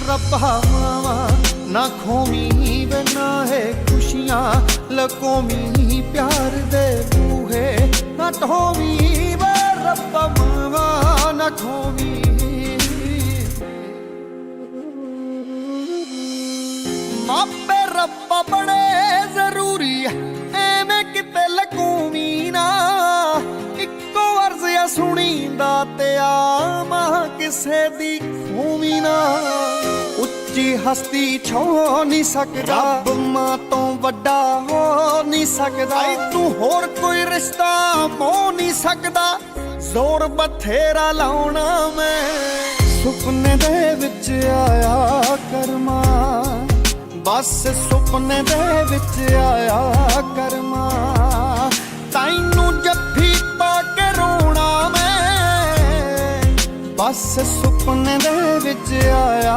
ਰੱਬਾ ਮਾਵਾ ਨਾ ਖੋਵੀਂ ਵੇ ਨਾਹੇ ਖੁਸ਼ੀਆਂ ਲਕੋਵੀਂ ਪਿਆਰ ਦੇ ਬੂਹੇ ਨਾ ਢੋਵੀਂ ਵੇ ਰੱਬਾ ਮਾਵਾ ਨਾ ਖੋਵੀਂ ਮਾਪੇ ਰੱਬਾ ਬੜੇ ਜ਼ਰੂਰੀ ਐਵੇਂ ਕਿਤੇ ਲਕੂਵੀਂ ਨਾ ਇੱਕੋ ਅਰਜ਼ ਆ ਸੁਣੀਂਦਾ ਤੇ ਆਮਾ ਕਿਸੇ ਦੀ ਖੂਵੀਂ ਨਾ ਉੱਚੀ ਹਸਤੀ ਛੋ ਨਹੀਂ ਸਕਦਾ ਰੱਬ ਮਾਂ ਤੋਂ ਵੱਡਾ ਹੋ ਨਹੀਂ ਸਕਦਾ ਤੂੰ ਹੋਰ ਕੋਈ ਰਿਸ਼ਤਾ ਮੋ ਨਹੀਂ ਸਕਦਾ ਜ਼ੋਰ ਬਥੇਰਾ ਲਾਉਣਾ ਮੈਂ ਸੁਪਨੇ ਦੇ ਵਿੱਚ ਆਇਆ ਕਰਮਾ ਬਸ ਸੁਪਨੇ ਦੇ ਵਿੱਚ ਆਇਆ ਕਰਮਾ ਤੈਨੂੰ ਜੱਫੀ ਪਾ ਕੇ ਰੋਣਾ ਮੈਂ ਬਸ ਸੁਪਨੇ ਦੇ ਵਿੱਚ ਆਇਆ